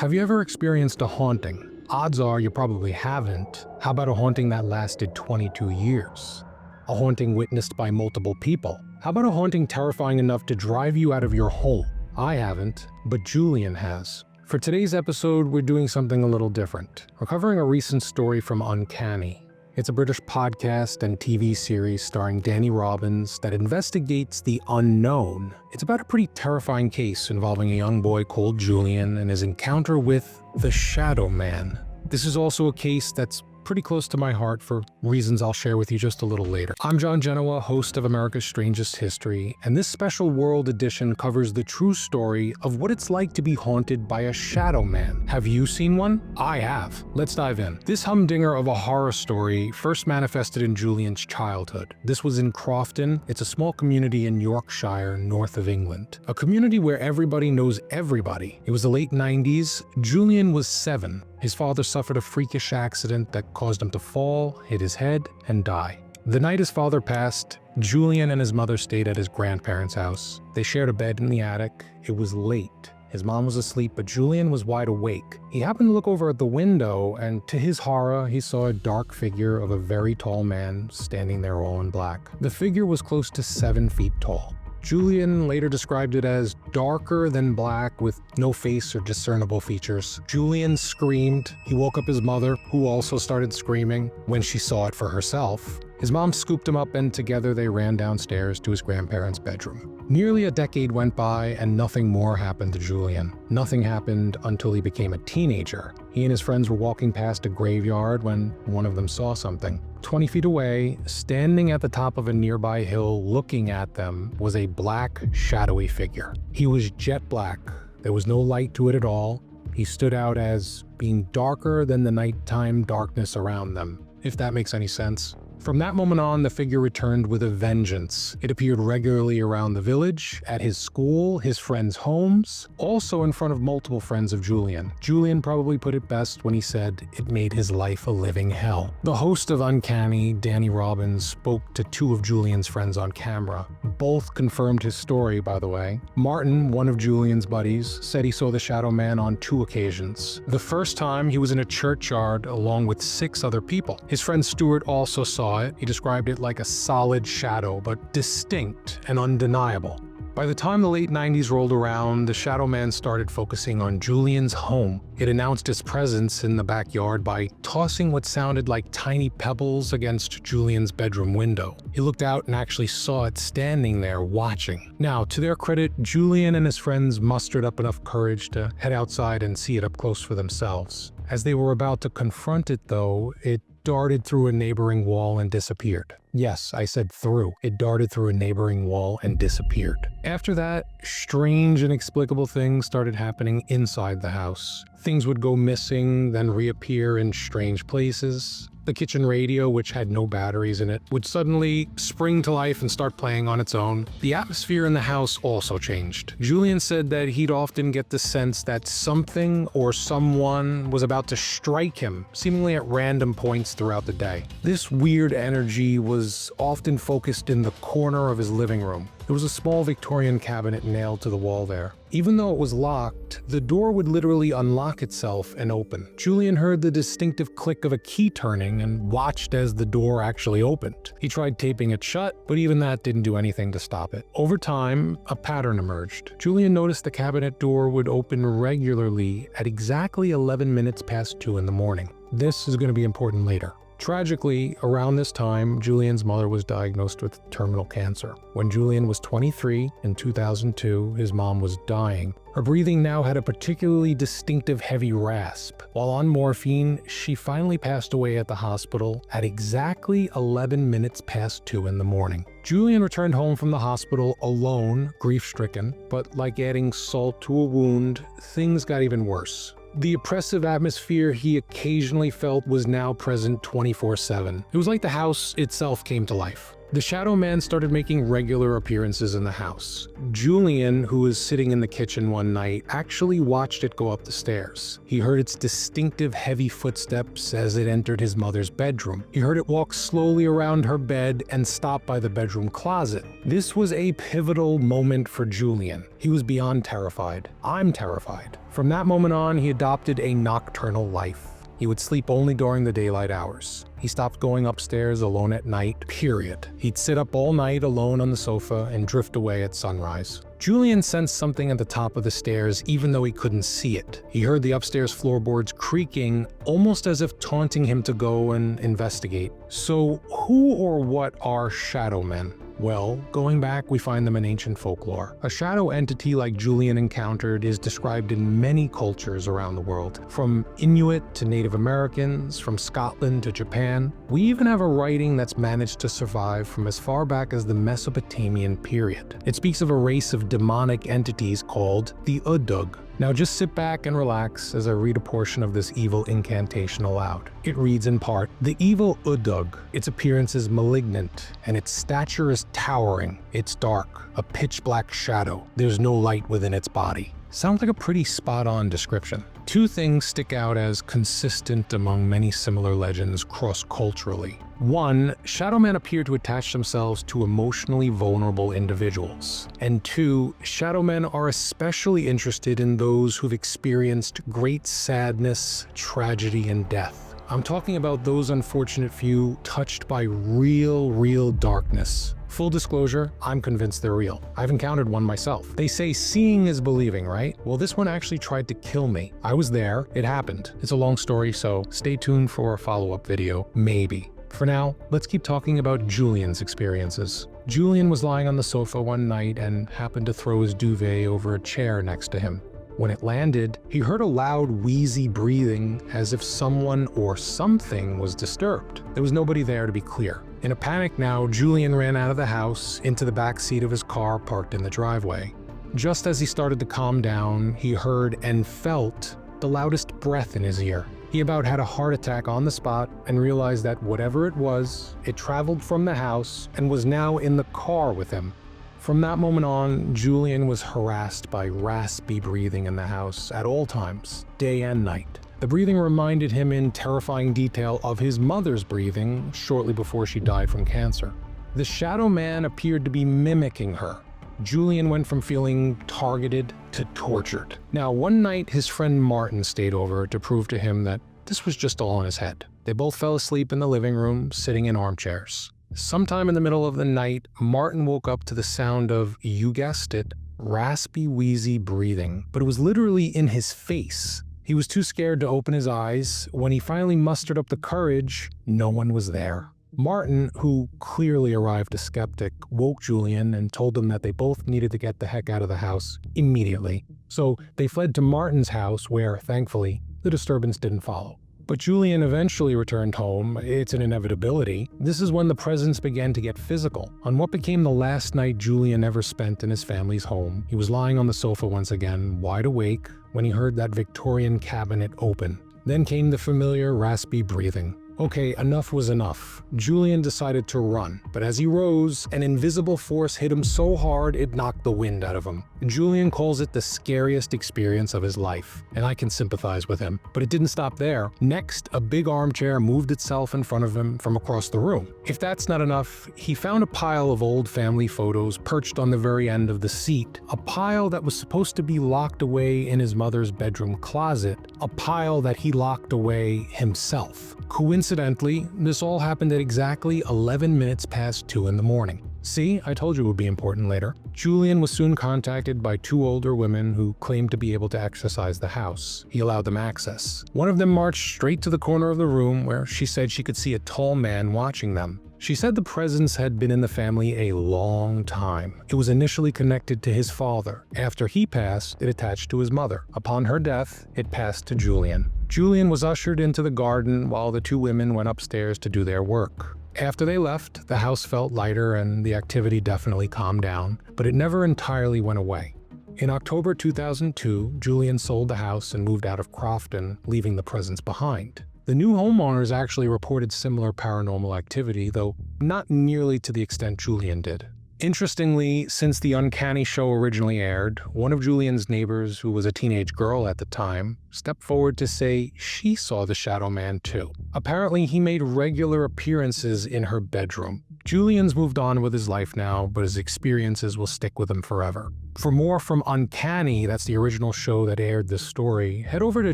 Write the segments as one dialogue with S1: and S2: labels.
S1: Have you ever experienced a haunting? Odds are you probably haven't. How about a haunting that lasted 22 years? A haunting witnessed by multiple people? How about a haunting terrifying enough to drive you out of your home? I haven't, but Julian has. For today's episode, we're doing something a little different. We're covering a recent story from Uncanny. It's a British podcast and TV series starring Danny Robbins that investigates the unknown. It's about a pretty terrifying case involving a young boy called Julian and his encounter with the Shadow Man. This is also a case that's pretty close to my heart for reasons I'll share with you just a little later. I'm John Genoa, host of America's Strangest History, and this special world edition covers the true story of what it's like to be haunted by a shadow man. Have you seen one? I have. Let's dive in. This humdinger of a horror story first manifested in Julian's childhood. This was in Crofton. It's a small community in Yorkshire, north of England. A community where everybody knows everybody. It was the late 90s. Julian was 7. His father suffered a freakish accident that caused him to fall, hit his head, and die. The night his father passed, Julian and his mother stayed at his grandparents' house. They shared a bed in the attic. It was late. His mom was asleep, but Julian was wide awake. He happened to look over at the window, and to his horror, he saw a dark figure of a very tall man standing there all in black. The figure was close to 7 feet tall. Julian later described it as darker than black with no face or discernible features. Julian screamed. He woke up his mother, who also started screaming when she saw it for herself. His mom scooped him up and together they ran downstairs to his grandparents' bedroom. Nearly a decade went by and nothing more happened to Julian. Nothing happened until he became a teenager. He and his friends were walking past a graveyard when one of them saw something. 20 feet away, standing at the top of a nearby hill looking at them, was a black, shadowy figure. He was jet black. There was no light to it at all. He stood out as being darker than the nighttime darkness around them, if that makes any sense. From that moment on, the figure returned with a vengeance. It appeared regularly around the village, at his school, his friends' homes, also in front of multiple friends of Julian. Julian probably put it best when he said it made his life a living hell. The host of Uncanny, Danny Robbins, spoke to 2 of Julian's friends on camera. Both confirmed his story, by the way. Martin, one of Julian's buddies, said he saw the Shadow Man on 2 occasions. The first time, he was in a churchyard along with 6 other people. His friend Stuart also saw it. He described it like a solid shadow, but distinct and undeniable. By the time the late 90s rolled around, the Shadow Man started focusing on Julian's home. It announced its presence in the backyard by tossing what sounded like tiny pebbles against Julian's bedroom window. He looked out and actually saw it standing there watching. Now, to their credit, Julian and his friends mustered up enough courage to head outside and see it up close for themselves. As they were about to confront it, though, it darted through a neighboring wall and disappeared. Yes, I said through. It darted through a neighboring wall and disappeared. After that, strange, inexplicable things started happening inside the house. Things would go missing, then reappear in strange places. The kitchen radio, which had no batteries in it, would suddenly spring to life and start playing on its own. The atmosphere in the house also changed. Julian said that he'd often get the sense that something or someone was about to strike him, seemingly at random points throughout the day. This weird energy was often focused in the corner of his living room. There was a small Victorian cabinet nailed to the wall there. Even though it was locked, the door would literally unlock itself and open. Julian heard the distinctive click of a key turning and watched as the door actually opened. He tried taping it shut, but even that didn't do anything to stop it. Over time, a pattern emerged. Julian noticed the cabinet door would open regularly at exactly 11 minutes past 2 in the morning. This is going to be important later. Tragically, around this time, Julian's mother was diagnosed with terminal cancer. When Julian was 23 in 2002, his mom was dying. Her breathing now had a particularly distinctive heavy rasp. While on morphine, she finally passed away at the hospital at exactly 11 minutes past 2 in the morning. Julian returned home from the hospital alone, grief-stricken, but like adding salt to a wound, things got even worse. The oppressive atmosphere he occasionally felt was now present 24/7. It was like the house itself came to life. The shadow man started making regular appearances in the house. Julian, who was sitting in the kitchen one night, actually watched it go up the stairs. He heard its distinctive heavy footsteps as it entered his mother's bedroom. He heard it walk slowly around her bed and stop by the bedroom closet. This was a pivotal moment for Julian. He was beyond terrified. I'm terrified. From that moment on, he adopted a nocturnal life. He would sleep only during the daylight hours. He stopped going upstairs alone at night, period. He'd sit up all night alone on the sofa and drift away at sunrise. Julian sensed something at the top of the stairs even though he couldn't see it. He heard the upstairs floorboards creaking, almost as if taunting him to go and investigate. So who or what are shadow men? Well, going back, we find them in ancient folklore. A shadow entity like Julian encountered is described in many cultures around the world, from Inuit to Native Americans, from Scotland to Japan. We even have a writing that's managed to survive from as far back as the Mesopotamian period. It speaks of a race of demonic entities called the Udug. Now just sit back and relax as I read a portion of this evil incantation aloud. It reads in part, "The evil Udug, its appearance is malignant, and its stature is towering. It's dark, a pitch-black shadow. There's no light within its body." Sounds like a pretty spot-on description. Two things stick out as consistent among many similar legends cross-culturally. One, shadow men appear to attach themselves to emotionally vulnerable individuals. And two, shadow men are especially interested in those who've experienced great sadness, tragedy, and death. I'm talking about those unfortunate few touched by real darkness. Full disclosure, I'm convinced they're real. I've encountered one myself. They say seeing is believing, right? Well, this one actually tried to kill me. I was there, it happened. It's a long story, so stay tuned for a follow-up video, maybe. For now, let's keep talking about Julian's experiences. Julian was lying on the sofa one night and happened to throw his duvet over a chair next to him. When it landed, he heard a loud, wheezy breathing as if someone or something was disturbed. There was nobody there, to be clear. In a panic now, Julian ran out of the house into the back seat of his car parked in the driveway. Just as he started to calm down, he heard and felt the loudest breath in his ear. He about had a heart attack on the spot and realized that whatever it was, it traveled from the house and was now in the car with him. From that moment on, Julian was harassed by raspy breathing in the house at all times, day and night. The breathing reminded him in terrifying detail of his mother's breathing shortly before she died from cancer. The shadow man appeared to be mimicking her. Julian went from feeling targeted to tortured. Now, one night, his friend Martin stayed over to prove to him that this was just all in his head. They both fell asleep in the living room, sitting in armchairs. Sometime in the middle of the night, Martin woke up to the sound of, you guessed it, raspy, wheezy breathing, but it was literally in his face. He was too scared to open his eyes. When he finally mustered up the courage, no one was there. Martin, who clearly arrived a skeptic, woke Julian and told him that they both needed to get the heck out of the house immediately. So they fled to Martin's house where, thankfully, the disturbance didn't follow. But Julian eventually returned home. It's an inevitability. This is when the presence began to get physical. On what became the last night Julian ever spent in his family's home, he was lying on the sofa once again, wide awake, when he heard that Victorian cabinet open. Then came the familiar raspy breathing. Okay, enough was enough. Julian decided to run, but as he rose, an invisible force hit him so hard it knocked the wind out of him. Julian calls it the scariest experience of his life, and I can sympathize with him. But it didn't stop there. Next, a big armchair moved itself in front of him from across the room. If that's not enough, he found a pile of old family photos perched on the very end of the seat, a pile that was supposed to be locked away in his mother's bedroom closet, a pile that he locked away himself. Coincidentally, this all happened at exactly 11 minutes past 2 in the morning. See, I told you it would be important later. Julian was soon contacted by two older women who claimed to be able to exercise the house. He allowed them access. One of them marched straight to the corner of the room where she said she could see a tall man watching them. She said the presence had been in the family a long time. It was initially connected to his father. After he passed, it attached to his mother. Upon her death, it passed to Julian. Julian was ushered into the garden while the two women went upstairs to do their work. After they left, the house felt lighter and the activity definitely calmed down, but it never entirely went away. In October 2002, Julian sold the house and moved out of Crofton, leaving the presence behind. The new homeowners actually reported similar paranormal activity, though not nearly to the extent Julian did. Interestingly, since the Uncanny show originally aired, one of Julian's neighbors, who was a teenage girl at the time, stepped forward to say she saw the Shadow Man too. Apparently, he made regular appearances in her bedroom. Julian's moved on with his life now, but his experiences will stick with him forever. For more from Uncanny, that's the original show that aired this story, head over to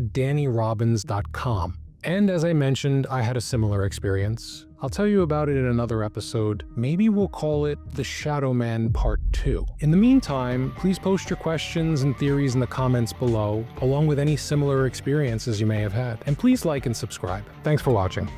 S1: DannyRobbins.com. And as I mentioned, I had a similar experience. I'll tell you about it in another episode. Maybe we'll call it The Shadow Man Part 2. In the meantime, please post your questions and theories in the comments below, along with any similar experiences you may have had. And please like and subscribe. Thanks for watching.